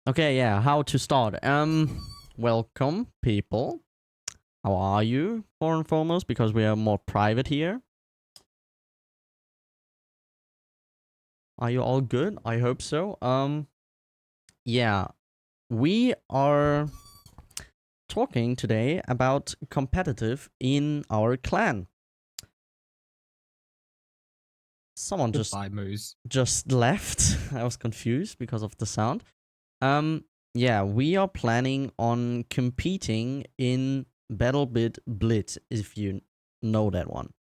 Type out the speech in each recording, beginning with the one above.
Okay, yeah, how to start. Welcome, people. How are you, for and foremost, because we are more private here. Are you all good? I hope so. Yeah, we are talking today about competitive in our clan. Someone Goodbye, Moose. just left. I was confused because of the sound. Yeah, we are planning on competing in BattleBit Blitz, if you know that one.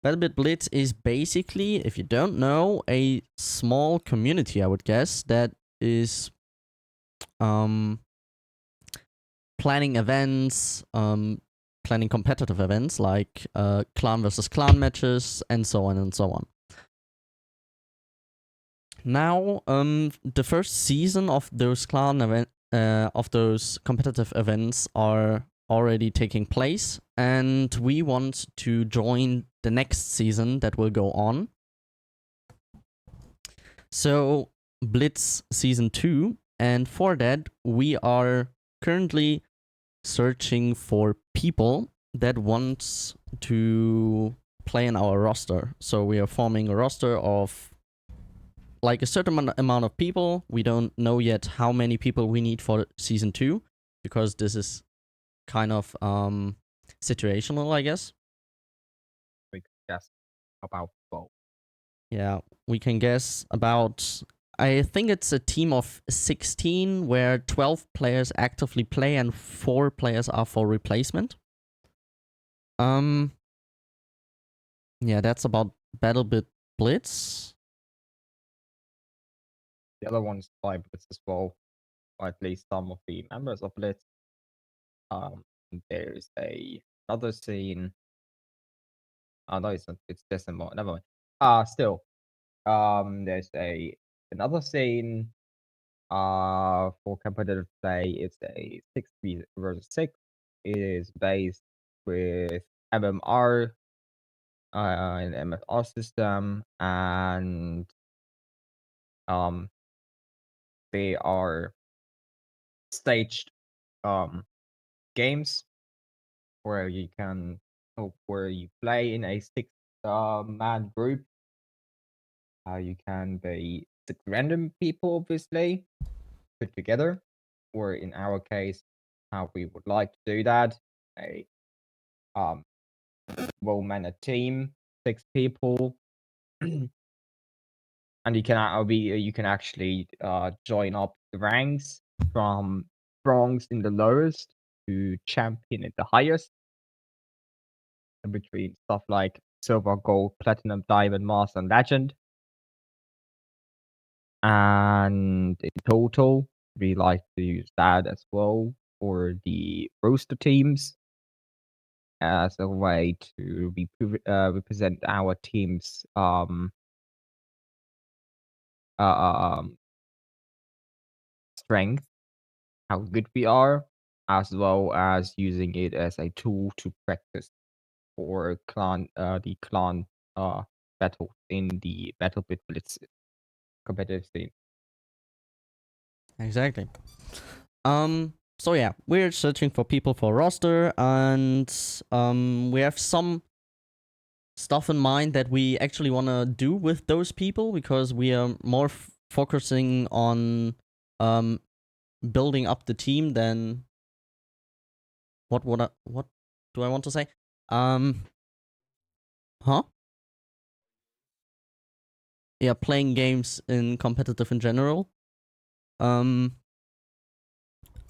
BattleBit Blitz is basically, if you don't know, a small community, I would guess, that is planning events, planning competitive events like clan versus clan matches, and so on and so on. Now, the first season of those of those competitive events are already taking place, and we want to join the next season that will go on. So, Blitz Season 2, and for that, we are currently searching for people that want to play in our roster. So, we are forming a roster of like a certain amount of people. We don't know yet how many people we need for Season 2, because this is kind of situational, I guess. We could guess about 12. Yeah, we can guess about. I think it's a team of 16 where 12 players actively play and 4 players are for replacement. Yeah, that's about BattleBit Blitz. The other one's by Blitz as well, or at least some of the members of Blitz. There's another scene. Oh no, it's not. It's December. Never mind. Still, there's another scene. For competitive play, it's a 6v6. It is based with MMR, an MFR system, and they are staged games where you can where you play in a six man group. You can be six random people, obviously, put together, or in our case, how we would like to do that, a um well managed team, 6 people. And you can actually join up the ranks from bronze in the lowest to champion in the highest, in between stuff like silver, gold, platinum, diamond, master, and legend. And in total, we like to use that as well for the roster teams as a way to represent our team's uh, um strength, how good we are, as well as using it as a tool to practice for the clan battle in the BattleBit Blitz competitive scene. Exactly. So yeah, we're searching for people for roster, and we have some stuff in mind that we actually want to do with those people, because we are more focusing on building up the team than what do I want to say? Huh? Yeah, playing games in competitive in general.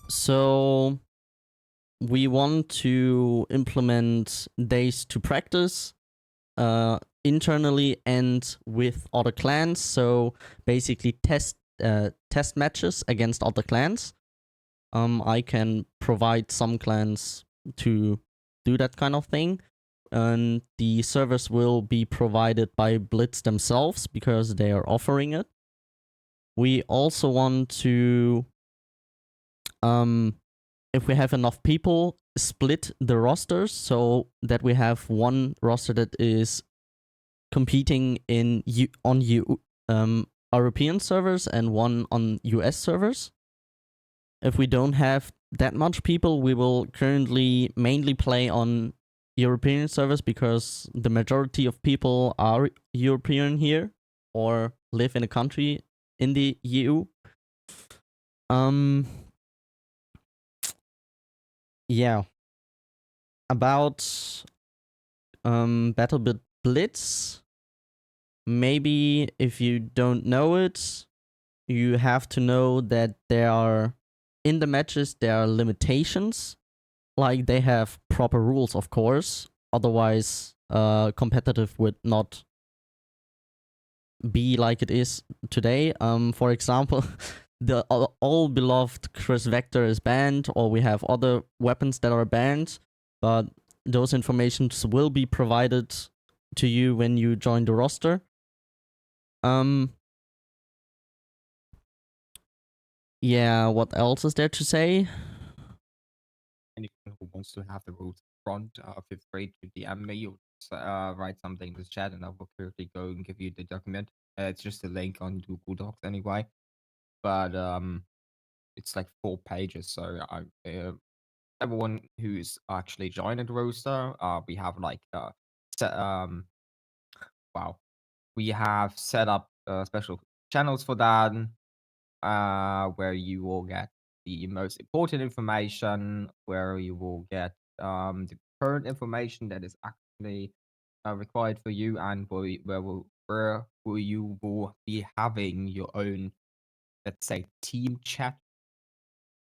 So we want to implement days to practice internally and with other clans. So basically test matches against other clans. I can provide some clans to do that kind of thing, and the servers will be provided by Blitz themselves because they are offering it. We also want to, if we have enough people, split the rosters so that we have one roster that is competing on European servers and one on US servers. if we don't have that much people, we will currently mainly play on European servers because the majority of people are European here or live in a country in the EU. Yeah. About BattleBit Blitz, maybe if you don't know it, you have to know that in the matches there are limitations. Like, they have proper rules, of course. Otherwise, competitive would not be like it is today. For example, the all beloved Chris Vector is banned, or we have other weapons that are banned, but those informations will be provided to you when you join the roster. Yeah, what else is there to say? Anyone who wants to have the rules front, feel free to DM me or write something in the chat, and I will quickly go and give you the document. It's just a link on Google Docs anyway, but it's like 4 pages. So everyone who's actually joined the roster, we have like set, wow, we have set up special channels for that, where you will get the most important information, where you will get the current information that is actually required for you, and where you will be having your own, let's say, team chat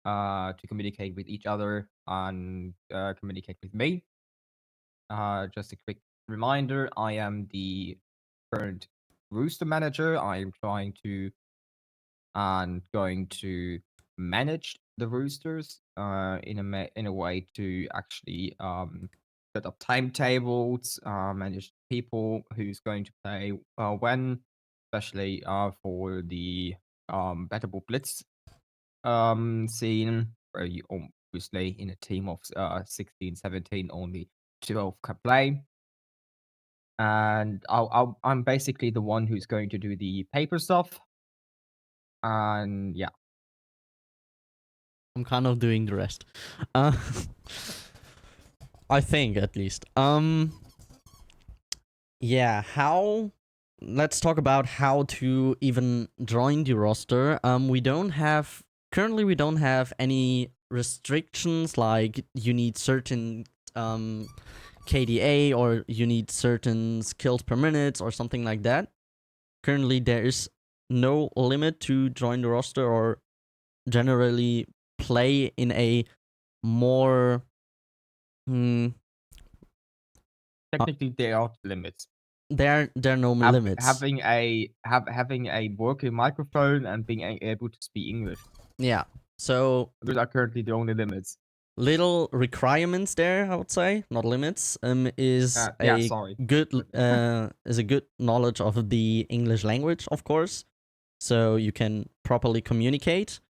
to communicate with each other and communicate with me. Just a quick reminder, I am the current rooster manager. I am trying to and going to manage the roosters in a way to actually set up timetables, manage people who's going to play when, especially for the BattleBit Blitz scene, where you obviously in a team of 16, 17, only 12 can play. And I'm basically the one who's going to do the paper stuff. And yeah. I'm kind of doing the rest. I think, at least. Yeah, let's talk about how to even join the roster. Currently we don't have any restrictions, like you need certain KDA or you need certain skills per minute or something like that. Currently there is no limit to join the roster or generally play in a more Technically, there are limits. there are no limits. Having a working microphone and being able to speak English. Yeah. So those are currently the only limits. Little requirements there, I would say, not limits. Is a good knowledge of the English language, of course, so you can properly communicate.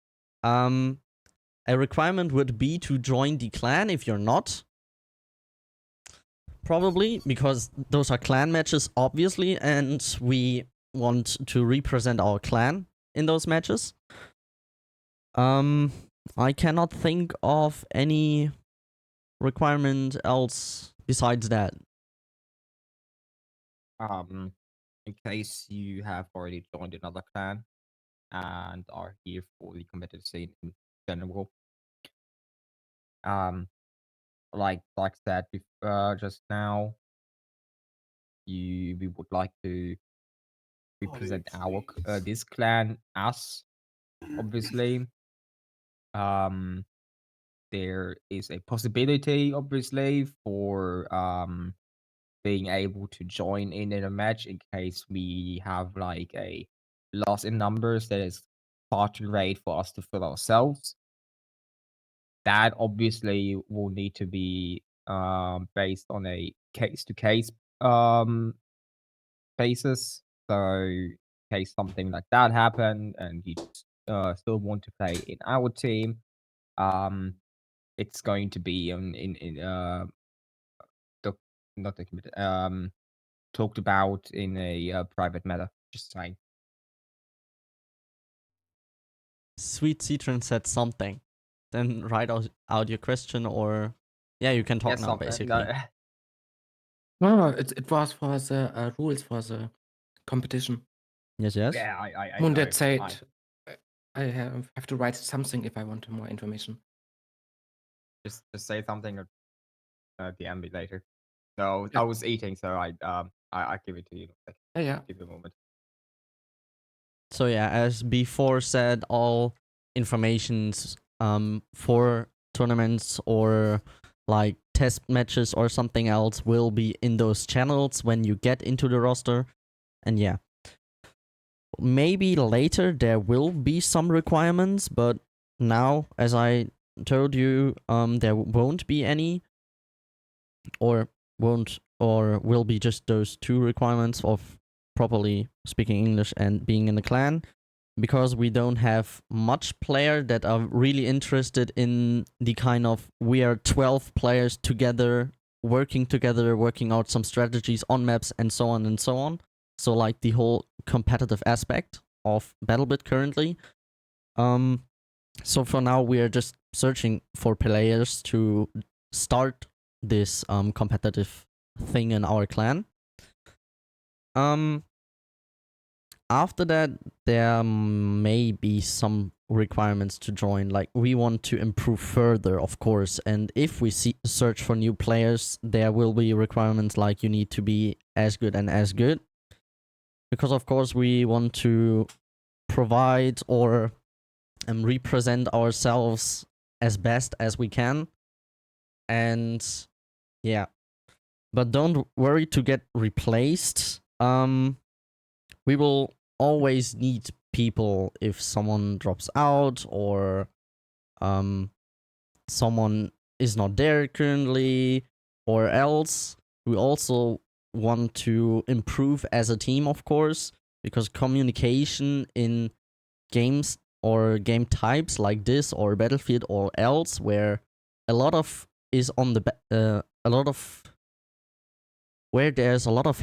A requirement would be to join the clan if you're not. Probably, because those are clan matches, obviously, and we want to represent our clan in those matches. I cannot think of any requirement else besides that. In case you have already joined another clan and are here for the competitive scene in general, like said just now, we would like to represent our this clan, us, obviously. There is a possibility, obviously, for being able to join in a match in case we have like a loss in numbers that is far too late for us to fill ourselves. That obviously will need to be based on a case to case basis. So in case something like that happened and you still want to play in our team, it's going to be not documented, talked about in a private matter. Just saying. Sweet Citron said something. then write out your question, or yeah, you can talk now basically. No, it was for the rules for the competition. Yes, yes. Yeah, I Moonded know. said I have to write something if I want more information. Just say something or DM me later. No, Yeah. I was eating, so I give it to you. Like, Yeah. give you a moment. So yeah, as before said, all informations for tournaments or like test matches or something else will be in those channels when you get into the roster. And yeah, maybe later there will be some requirements, but now, as I told you, there won't be any, or will be just those two requirements of properly speaking English and being in the clan, because we don't have much player that are really interested in the kind of we are 12 players together, working out some strategies on maps and so on and so on. So like the whole competitive aspect of BattleBit currently. So for now we are just searching for players to start this competitive thing in our clan. After that, there may be some requirements to join. Like, we want to improve further, of course. And if we search for new players, there will be requirements like you need to be as good and as good. Because, of course, we want to provide or represent ourselves as best as we can. And yeah. But don't worry to get replaced. We will always need people if someone drops out or someone is not there currently, or else we also want to improve as a team, of course, because communication in games or game types like this or Battlefield or else, where a lot of is on the a lot of where there's a lot of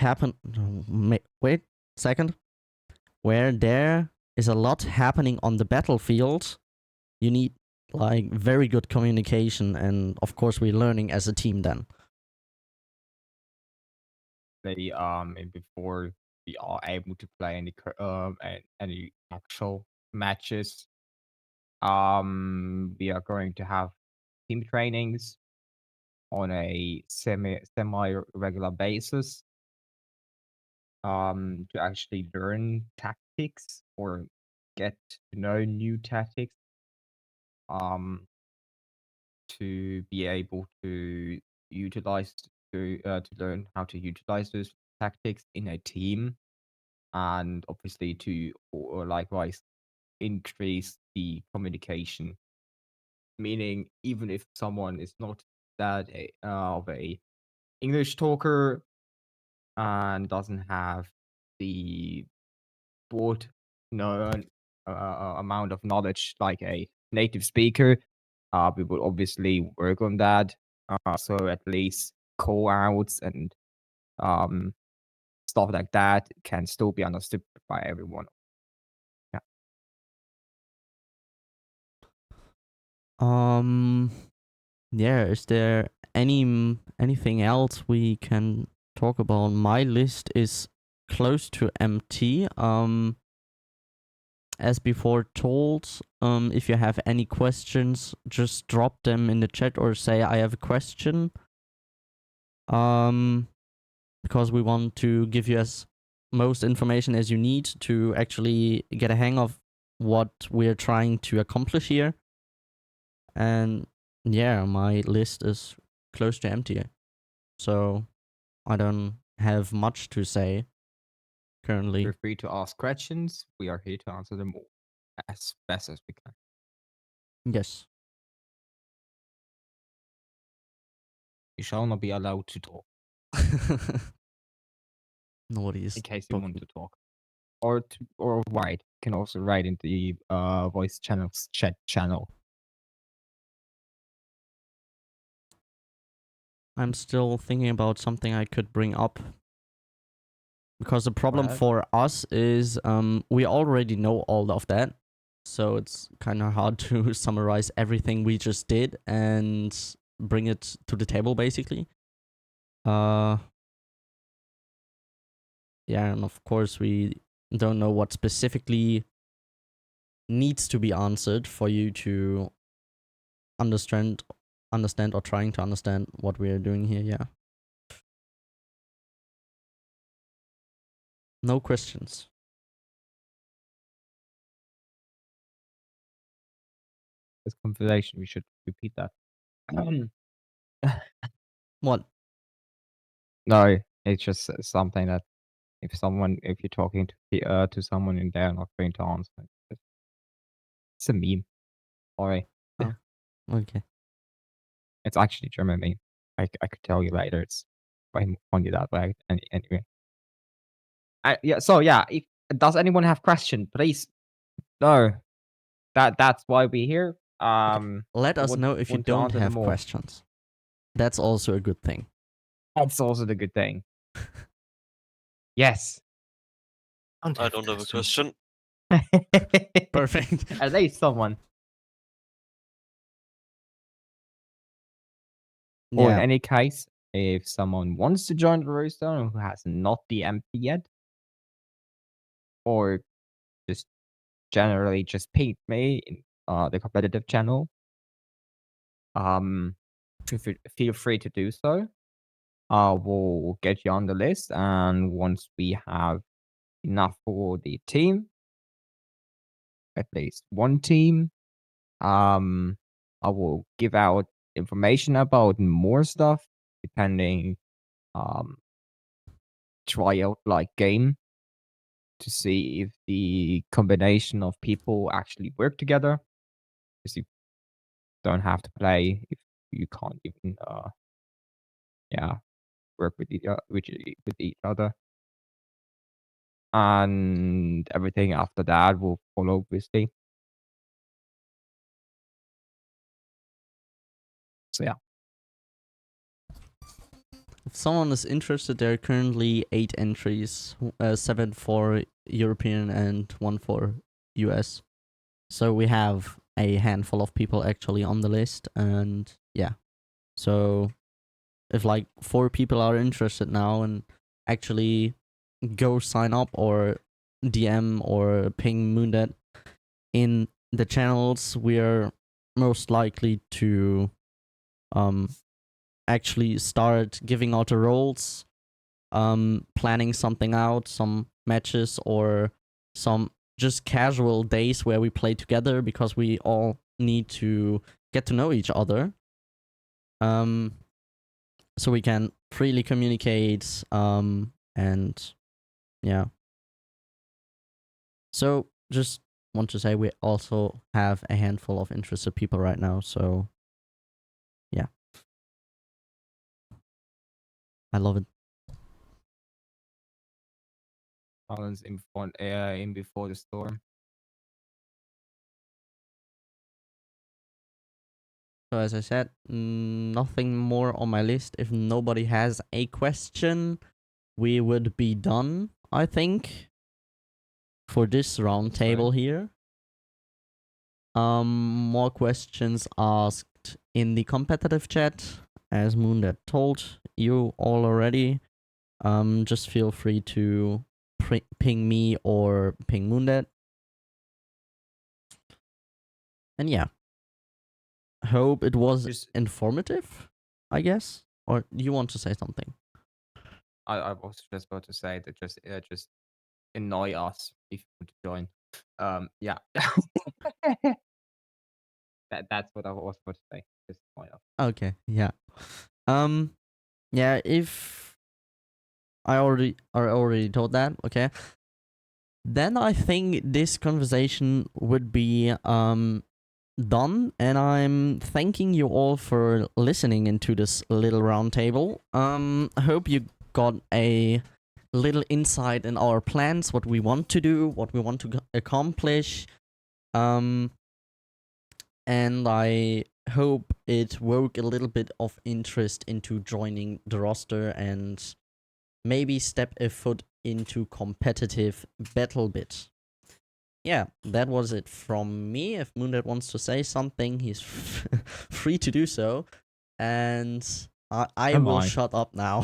wait second where there is a lot happening on the battlefield, you need like very good communication, and of course we're learning as a team then. Maybe before we are able to play any actual matches, we are going to have team trainings on a semi regular basis to actually learn tactics or get to know new tactics, to be able to utilize to learn how to utilize those tactics in a team, and obviously to or likewise increase the communication. Meaning, even if someone is not that of a English talker and doesn't have the broad amount of knowledge like a native speaker, we will obviously work on that. So at least call outs and stuff like that can still be understood by everyone. Yeah. Yeah, is there anything else we can talk about? My list is close to empty. As before told, if you have any questions, just drop them in the chat or say I have a question. Because we want to give you as most information as you need to actually get a hang of what we're trying to accomplish here. And yeah, my list is close to empty. So I don't have much to say currently. Feel free to ask questions. We are here to answer them all as best as we can. Yes. You shall not be allowed to talk Nobody is in case you talking. want to talk. Or write. You can also write in the voice channels chat channel. I'm still thinking about something I could bring up. Because the problem ahead. for us is we already know all of that. so it's kind of hard to summarize everything we just did and bring it to the table, basically. Yeah, and of course we don't know what specifically needs to be answered for you to understand or trying to understand what we are doing here. Yeah. No questions. This conversation, we should repeat that. What? No, it's just something that if you're talking to someone and they're not going to answer, it's a meme. Sorry. Okay. It's actually a German meme. I could tell you later. It's quite funny that way. Anyway. Yeah. So yeah, if does anyone have question? Please. No. That's why we're here. Let us would know if you want to don't answer them have all. questions. That's also a good thing. That's also the good thing. Yes. I don't have a question. Perfect. At least someone. Or in Yeah. any case, if someone wants to join the roster and who has not DM'd yet, or just generally just ping me in the competitive channel, feel free to do so. We'll get you on the list, and once we have enough for the team, at least one team, I will give out information about more stuff depending tryout like game to see if the combination of people actually work together. Because you don't have to play if you can't even work with each other. And everything after that will follow, obviously. So yeah. If someone is interested, there are currently 8 entries, 7 for European and 1 for US. So we have a handful of people actually on the list, and yeah. So if like 4 people are interested now and actually go sign up or DM or ping Moonded in the channels, we're most likely to actually start giving out the roles, planning something out, some matches or some just casual days where we play together because we all need to get to know each other. So we can freely communicate, and yeah. So just want to say we also have a handful of interested people right now, so yeah. I love it. Alan's in before the storm. So as I said, nothing more on my list. If nobody has a question, we would be done, I think, for this round table here. More questions asked in the competitive chat, as Moonded told you all already. Just feel free to ping me or ping Moonded. And yeah, hope it was informative, I guess. Or do you want to say something? I was just about to say that just annoy us if you want to join. Yeah. That's what I was about to say. Just annoy us. Okay, yeah. Yeah, if I already told that, okay. Then I think this conversation would be done, and I'm thanking you all for listening into this little round table. I hope you got a little insight in our plans, what we want to do, what we want to accomplish. And I hope it woke a little bit of interest into joining the roster and maybe step a foot into competitive BattleBit. yeah, that was it from me. If Moonded wants to say something, he's free to do so. And I Am will I? shut up now.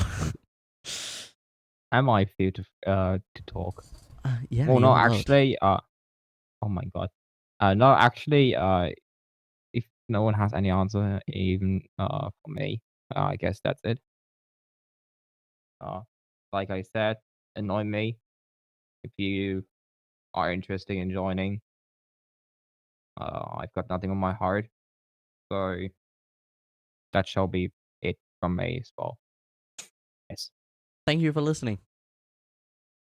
Am I free to talk? Yeah, Well, you're no, allowed. actually, oh my god. No, actually, if no one has any answer, even for me, I guess that's it. Like I said, annoy me if you are interested in joining. I've got nothing on my heart, so that shall be it from me as well. Yes. Thank you for listening.